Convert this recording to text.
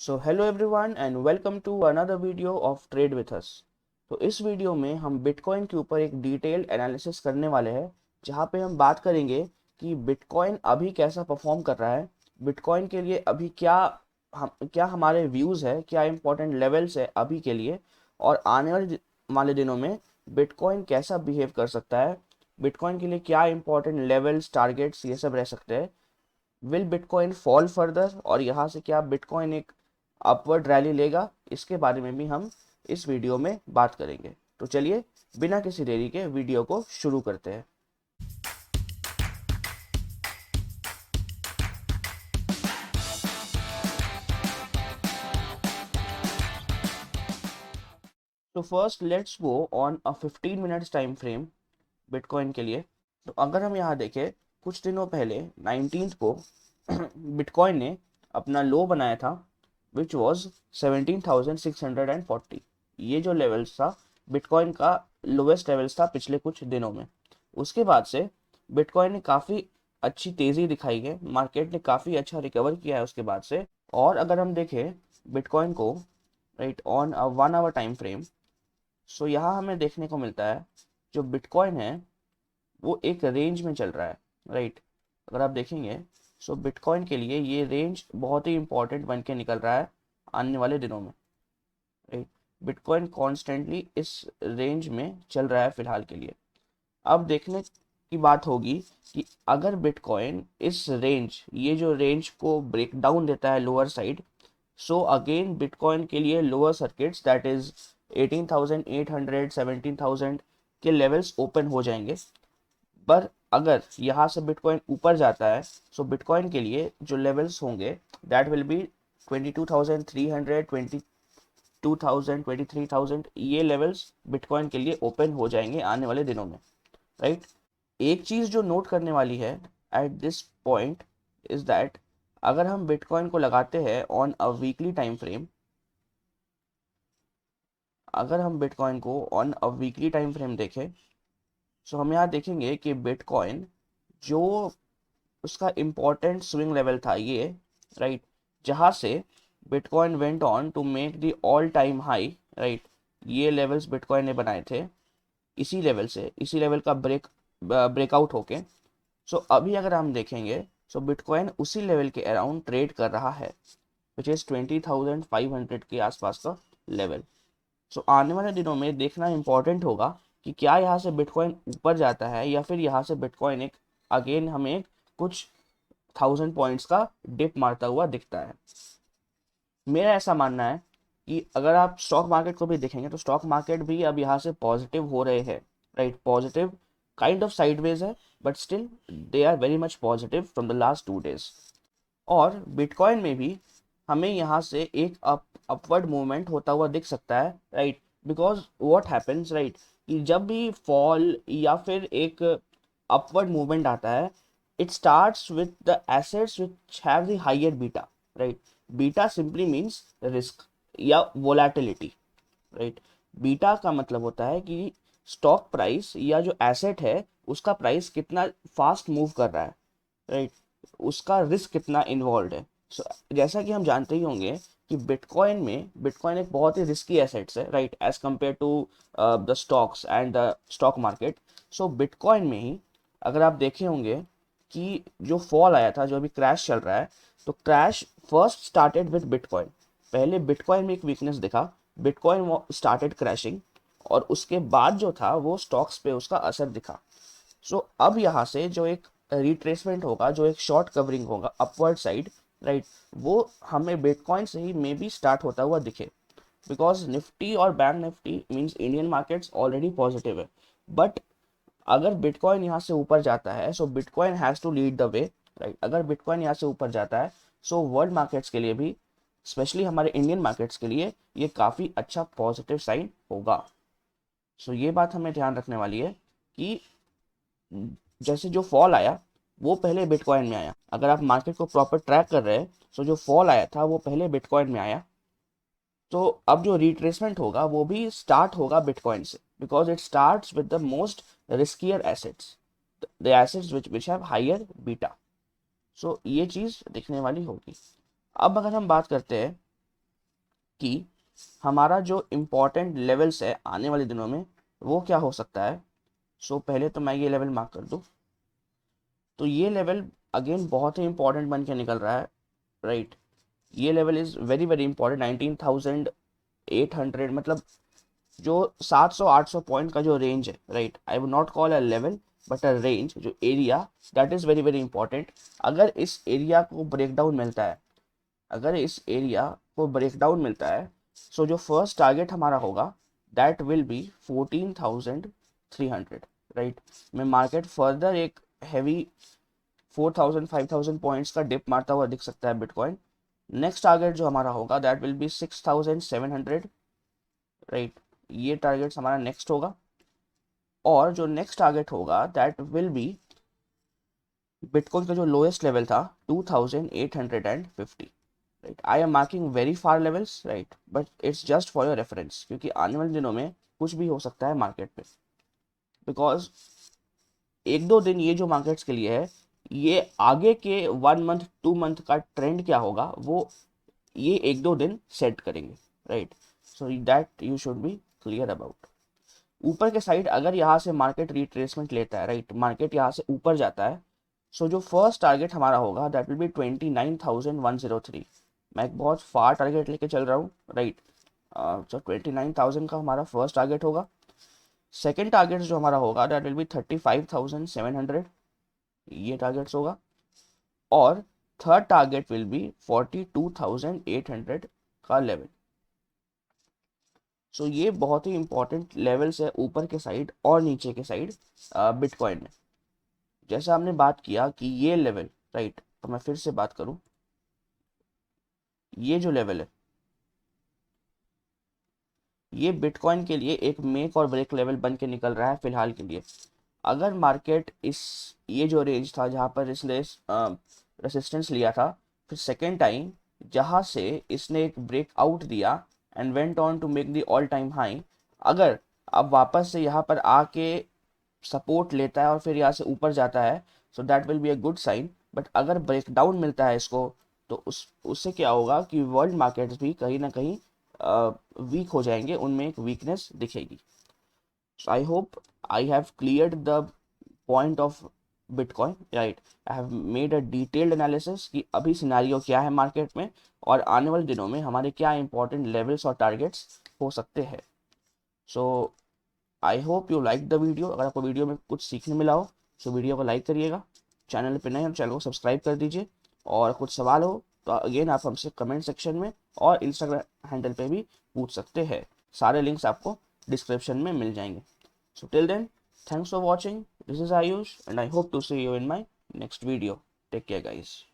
So hello everyone and welcome to another video of trade with us. तो इस video में हम bitcoin के ऊपर एक डिटेल्ड एनालिसिस करने वाले हैं, जहाँ पे हम बात करेंगे कि बिटकॉइन अभी कैसा परफॉर्म कर रहा है, बिटकॉइन के लिए अभी क्या हमारे व्यूज़ है, क्या इंपॉर्टेंट लेवल्स है अभी के लिए, और आने वाले दिनों में बिटकॉइन कैसा बिहेव कर सकता है, बिटकॉइन के लिए क्या इंपॉर्टेंट लेवल्स टारगेट्स ये सब रह सकते हैं। विल बिटकॉइन फॉल फर्दर और यहाँ से क्या बिटकॉइन एक अपवर्ड रैली लेगा, इसके बारे में भी हम इस वीडियो में बात करेंगे। तो चलिए बिना किसी देरी के वीडियो को शुरू करते हैं। तो first let's go on a 15 minutes time frame bitcoin के लिए। तो अगर हम यहाँ देखें, कुछ दिनों पहले 19th को बिटकॉइन ने अपना लो बनाया था, विच वॉज 17,640। ये जो लेवल्स था बिटकॉइन का लोवेस्ट लेवल्स था पिछले कुछ दिनों में। उसके बाद से बिटकॉइन ने काफ़ी अच्छी तेज़ी दिखाई है, मार्केट ने काफ़ी अच्छा रिकवर किया है उसके बाद से। और अगर हम देखें बिटकॉइन को right on a 1 hour time frame, so यहाँ हमें देखने को मिलता है जो बिटकॉइन है वो एक रेंज में चल रहा है, राइट। अगर आप देखेंगे सो बिटकॉइन के लिए ये रेंज बहुत ही इंपॉर्टेंट बन के निकल रहा है आने वाले दिनों में, राइट। बिटकॉइन कॉन्स्टेंटली इस रेंज में चल रहा है फिलहाल के लिए। अब देखने की बात होगी कि अगर बिटकॉइन इस रेंज, ये जो रेंज को ब्रेक डाउन देता है lower side, so again bitcoin के लिए लोअर सर्किट्स दैट इज 18,800 17,000 के लेवल्स ओपन हो जाएंगे। पर अगर यहाँ से बिटकॉइन ऊपर जाता है, सो बिटकॉइन के लिए जो लेवल्स होंगे दैट विल बी 22,300 22,000 23,000, ये लेवल्स बिटकॉइन के लिए ओपन हो जाएंगे आने वाले दिनों में, राइट। एक चीज़ जो नोट करने वाली है at this point is that अगर हम बिटकॉइन को लगाते हैं on a weekly time frame, अगर हम बिटकॉइन को on a weekly time frame देखें, सो हम यहाँ देखेंगे कि बिटकॉइन जो उसका इम्पोर्टेंट स्विंग लेवल था ये, राइट, जहाँ से bitcoin went on to make the all time high, right. ये लेवल्स बिटकॉइन ने बनाए थे, इसी लेवल का ब्रेकआउट होके, सो अभी अगर हम देखेंगे, सो बिटकॉइन उसी लेवल के अराउंड ट्रेड कर रहा है, विच इज़ 20,500 के आसपास का लेवल। सो आने वाले दिनों में देखना इंपॉर्टेंट होगा कि क्या यहाँ से बिटकॉइन ऊपर जाता है या फिर यहाँ से बिटकॉइन एक अगेन हमें कुछ 1,000 पॉइंट्स का डिप मारता हुआ दिखता है। मेरा ऐसा मानना है कि अगर आप स्टॉक मार्केट को भी देखेंगे तो स्टॉक मार्केट भी अब यहाँ से पॉजिटिव हो रहे हैं, right. Positive kind of sideways है, but still they are very much positive from the last 2 days. और बिटकॉइन में भी हमें यहाँ से एक अपवर्ड मूवमेंट होता हुआ दिख सकता है, right. Because what happens, right, कि जब भी फॉल या फिर एक अपवर्ड मूवमेंट आता है, it starts with the assets which have the higher beta, right? Beta simply means risk या volatility, right? बीटा का मतलब होता है कि स्टॉक प्राइस या जो एसेट है उसका प्राइस कितना फास्ट मूव कर रहा है, राइट, उसका रिस्क कितना इन्वॉल्व है। जैसा कि हम जानते ही होंगे कि बिटकॉइन एक बहुत ही रिस्की एसेट्स है, right, as compare to the stocks and the stock market. So bitcoin में ही अगर आप देखे होंगे कि जो फॉल आया था, जो अभी क्रैश चल रहा है, तो crash first started with bitcoin. पहले बिटकॉइन में एक वीकनेस दिखा, बिटकॉइन स्टार्टेड क्रैशिंग, और उसके बाद जो था वो स्टॉक्स पे उसका असर दिखा। सो अब यहाँ से जो एक रिट्रेसमेंट होगा, जो एक शॉर्ट कवरिंग होगा अपवर्ड साइड, राइट, वो हमें बिटकॉइन से ही मे बी स्टार्ट होता हुआ दिखे। बिकॉज निफ्टी और bank Nifty means Indian markets already positive है, बट अगर बिटकॉइन यहाँ से ऊपर जाता है, so Bitcoin has to lead the way, right. अगर बिटकॉइन यहाँ से ऊपर जाता है, सो वर्ल्ड मार्केट्स के लिए भी, स्पेशली हमारे इंडियन मार्केट्स के लिए, ये काफ़ी अच्छा पॉजिटिव साइन होगा। सो ये बात हमें ध्यान रखने वाली है कि जैसे जो फॉल आया वो पहले बिटकॉइन में आया। अगर आप मार्केट को प्रॉपर ट्रैक कर रहे हैं, सो जो फॉल आया था वो पहले बिटकॉइन में आया। तो अब जो रिट्रेसमेंट होगा वो भी स्टार्ट होगा बिटकॉइन से, because it starts with the most riskier assets, the assets which have higher beta. So ये चीज़ दिखने वाली होगी। अब अगर हम बात करते हैं कि हमारा जो इम्पोर्टेंट लेवल्स है आने वाले दिनों में वो क्या हो सकता है। सो पहले तो मैं ये लेवल मार्क कर दूँ, तो ये लेवल अगेन बहुत ही इंपॉर्टेंट बन के निकल रहा है, राइट। ये level is very very important, 19,800, मतलब जो 700-800 पॉइंट का जो रेंज है, right. I would not call a level but a range, जो area, that is very very important. अगर इस एरिया को ब्रेक डाउन मिलता है, अगर इस एरिया को ब्रेक डाउन मिलता है, सो जो फर्स्ट टारगेट हमारा होगा दैट विल बी 14,300, राइट। में मार्केट फर्दर एक हैवी 4,000-5,000 पॉइंट्स का डिप मारता हुआ दिख सकता है बिटकॉइन। नेक्स्ट टारगेट जो हमारा होगा दैट विल बी 6,700, राइट। ये टारगेट हमारा नेक्स्ट होगा। और जो नेक्स्ट टारगेट होगा दैट विल बी बिटकॉइन का जो लोएस्ट लेवल था 2,850, right. I am marking very far levels, right, but it's just for your reference, क्योंकि आने वाले दिनों में कुछ भी हो सकता है मार्केट में। बिकॉज एक दो दिन ये जो मार्केट्स के लिए है, ये आगे के 1 मंथ 2 मंथ का ट्रेंड क्या होगा वो ये एक दो दिन सेट करेंगे, right. So that you should be clear about. ऊपर के साइड अगर यहाँ से मार्केट रिट्रेसमेंट लेता है, राइट, मार्केट यहाँ से ऊपर जाता है, सो जो फर्स्ट टारगेट हमारा होगा दैट विल बी 29,103। मैं एक बहुत फार टारगेट लेके चल रहा हूँ, राइट। तो 29,000 का हमारा फर्स्ट टारगेट होगा। सेकेंड टारगेट जो हमारा होगा दैट विल बी 35,700, ये टारगेट्स होगा। और थर्ड टारगेट विल बी 42,800 का लेवल। सो ये बहुत ही इंपॉर्टेंट लेवल्स है ऊपर के साइड और नीचे के साइड बिटकॉइन में। जैसा हमने बात किया कि ये लेवल, राइट, तो मैं फिर से बात करूं, ये जो लेवल है ये बिटकॉइन के लिए एक मेक और ब्रेक लेवल बन के निकल रहा है फिलहाल के लिए। अगर मार्केट इस ये जो रेंज था जहाँ पर इसने रेसिस्टेंस लिया था, फिर सेकेंड टाइम जहाँ से इसने एक ब्रेकआउट दिया and went on to make the all time high, अगर अब वापस से यहाँ पर आके सपोर्ट लेता है और फिर यहाँ से ऊपर जाता है, so that will be a good sign. But अगर ब्रेक डाउन मिलता है इसको, तो उससे क्या होगा कि वर्ल्ड मार्केट्स भी कहीं ना कहीं वीक हो जाएंगे, उनमें एक वीकनेस दिखेगी। So I hope I have cleared the point of Bitcoin, right. I have made a detailed analysis कि अभी सिनारियो क्या है मार्केट में और आने वाले दिनों में हमारे क्या इंपॉर्टेंट लेवल्स और टारगेट्स हो सकते हैं। So I hope you like the video. अगर आपको वीडियो में कुछ सीखने मिला हो तो वीडियो को लाइक करिएगा, चैनल पे नए हो चैनल को सब्सक्राइब कर दीजिए, और कुछ सवाल हो तो अगेन आप हमसे कमेंट सेक्शन में और इंस्टाग्राम हैंडल पे भी पूछ सकते हैं। सारे लिंक्स आपको डिस्क्रिप्शन में मिल जाएंगे। So till then, thanks for watching. This is Ayush and I hope to see you in my next video. Take care guys.